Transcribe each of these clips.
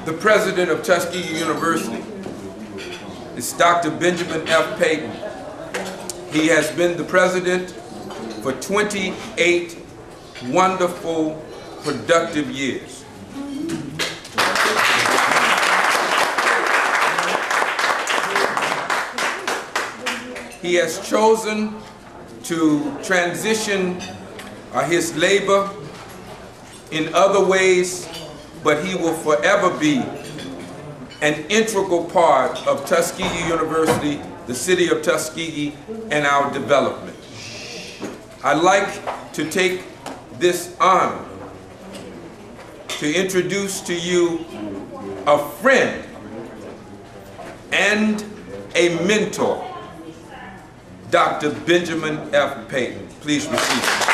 The president of Tuskegee University is Dr. Benjamin F. Payton. He has been the president for 28 wonderful, productive years. He has chosen to transition his labor in other ways, but he will forever be an integral part of Tuskegee University, the city of Tuskegee, and our development. I'd like to take this honor to introduce to you a friend and a mentor, Dr. Benjamin F. Payton. Please receive it.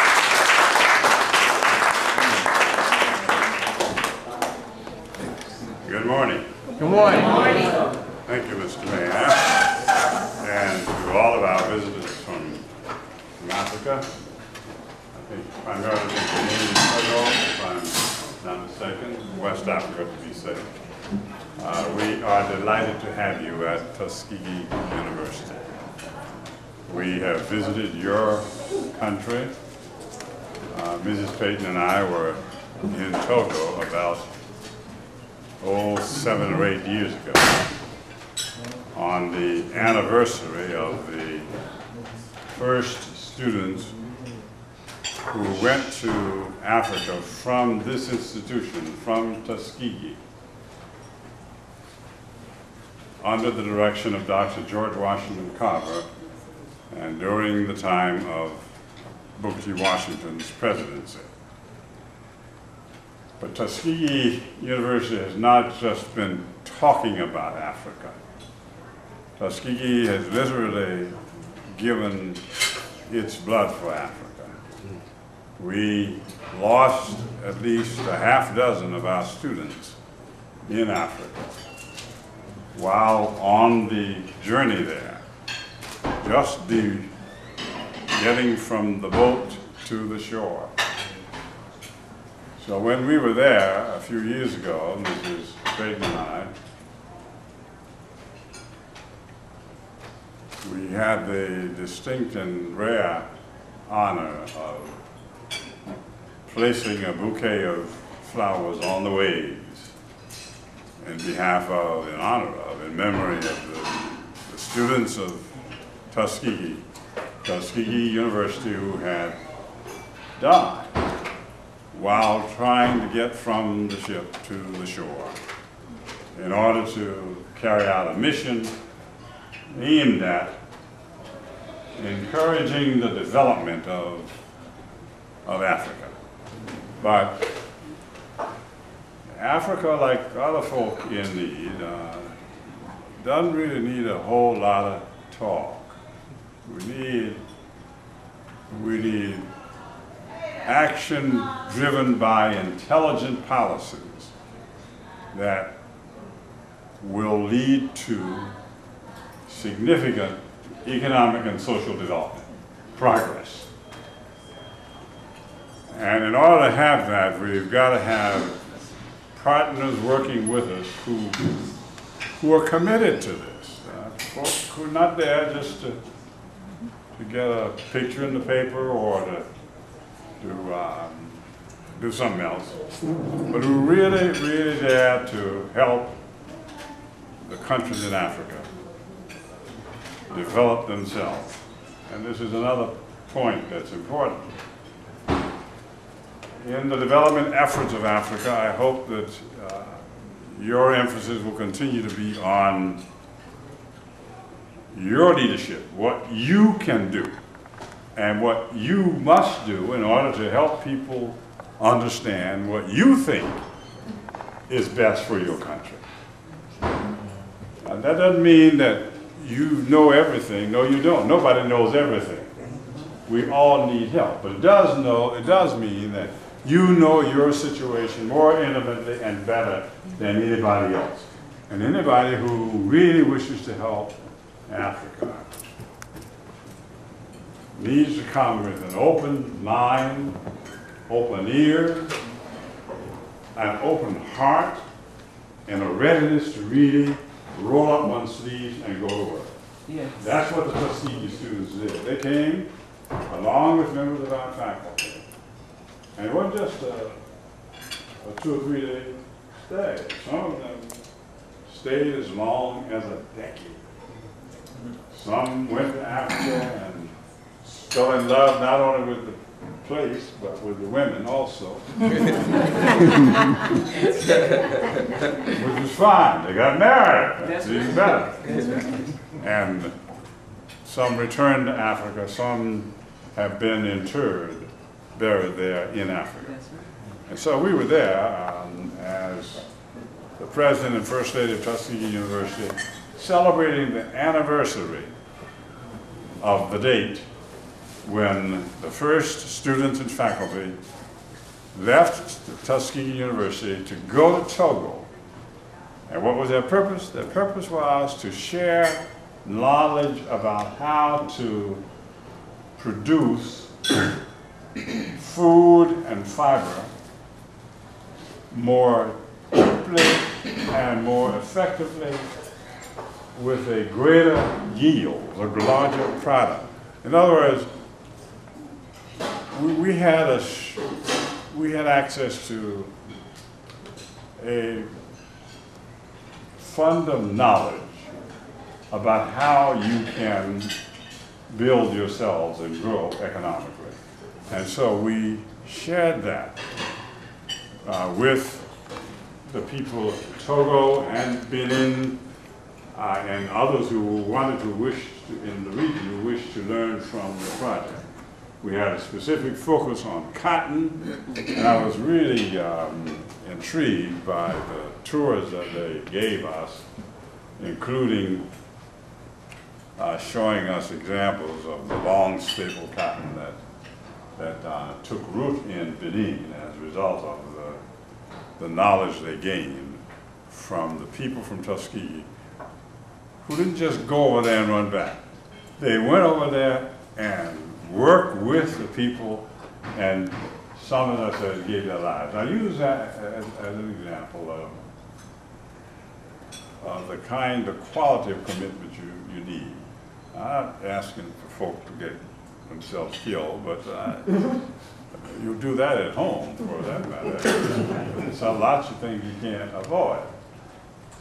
Good morning. Good morning. Good morning. Thank you, Mr. Mayor, and to all of our visitors from Africa. I think primarily Benin and Kellogg, if I'm not mistaken, West Africa to be safe. We are delighted to have you at Tuskegee University. We have visited your country. Mrs. Payton and I were in Togo about 7 or 8 years ago on the anniversary of the first students who went to Africa from this institution, from Tuskegee, under the direction of Dr. George Washington Carver and during the time of Booker T. Washington's presidency. But Tuskegee University has not just been talking about Africa. Tuskegee has literally given its blood for Africa. We lost at least a half dozen of our students in Africa while on the journey there. Just the getting from the boat to the shore. So when we were there a few years ago, Mrs. Payton and I, we had the distinct and rare honor of placing a bouquet of flowers on the waves in behalf of, in honor of, in memory of the students of Tuskegee University who had died while trying to get from the ship to the shore in order to carry out a mission aimed at encouraging the development of Africa. But Africa, like other folk in need, doesn't really need a whole lot of talk. We need action driven by intelligent policies that will lead to significant economic and social development, progress. And in order to have that, we've got to have partners working with us who are committed to this. Folks who are not there just to get a picture in the paper or to do something else, but who really, really dare to help the countries in Africa develop themselves. And this is another point that's important. In the development efforts of Africa, I hope that your emphasis will continue to be on your leadership, what you can do, and what you must do in order to help people understand what you think is best for your country. That doesn't mean that you know everything. No, you don't. Nobody knows everything. We all need help. But it does mean that you know your situation more intimately and better than anybody else. And anybody who really wishes to help Africa needs to come with an open mind, open ears, an open heart, and a readiness to really roll up one's sleeves and go to work. Yes. That's what the Tuskegee students did. They came along with members of our faculty. And it wasn't just a 2 or 3 day stay. Some of them stayed as long as a decade. Some went to Africa and fell in love not only with the place, but with the women also. Which was fine. They got married. That's even better. And some returned to Africa. Some have been interred, buried there in Africa. And so we were there as the president and first lady of Tuskegee University, celebrating the anniversary of the date when the first students and faculty left Tuskegee University to go to Togo. And what was their purpose? Their purpose was to share knowledge about how to produce food and fiber more cheaply and more effectively with a greater yield, a larger product. In other words, we had access to a fund of knowledge about how you can build yourselves and grow economically. And so we shared that with the people of Togo and Benin and others who wanted to in the region who wished to learn from the project. We had a specific focus on cotton, and I was really intrigued by the tours that they gave us, including showing us examples of the long staple cotton that took root in Benin as a result of the knowledge they gained from the people from Tuskegee, who didn't just go over there and run back. They went over there and worked with the people, and some of us gave their lives. I use that as an example of the quality of commitment you need. I'm not asking for folk to get themselves killed, but you do that at home, for that matter. There's lots of things you can't avoid.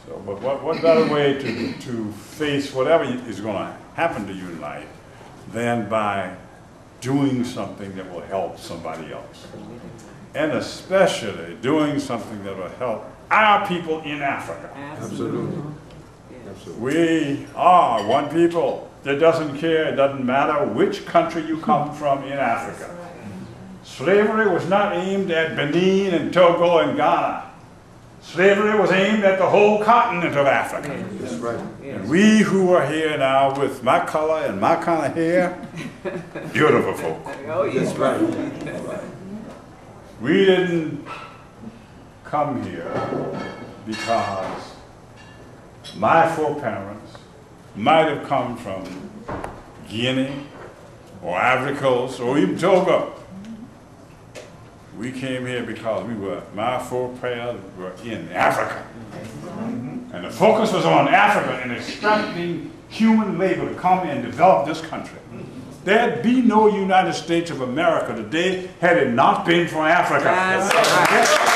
So, but what better way to face whatever is going to happen to you in life than by doing something that will help somebody else? And especially doing something that will help our people in Africa. Absolutely. We are one people that doesn't care, it doesn't matter which country you come from in Africa. Slavery was not aimed at Benin and Togo and Ghana. Slavery was aimed at the whole continent of Africa. That's right. And we who are here now with my color and my kind of hair, beautiful folk. Oh, yes. That's right. We didn't come here because my foreparents might have come from Guinea or Ivory Coast or even Togo. We came here because my foreparents were in Africa. And the focus was on Africa and extracting human labor to come and develop this country. There'd be no United States of America today had it not been for Africa. That's right.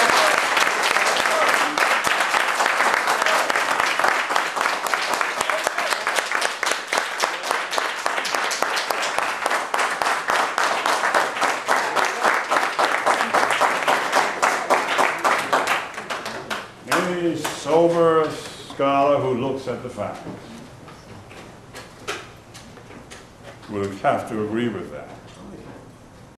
Any sober scholar who looks at the facts will have to agree with that.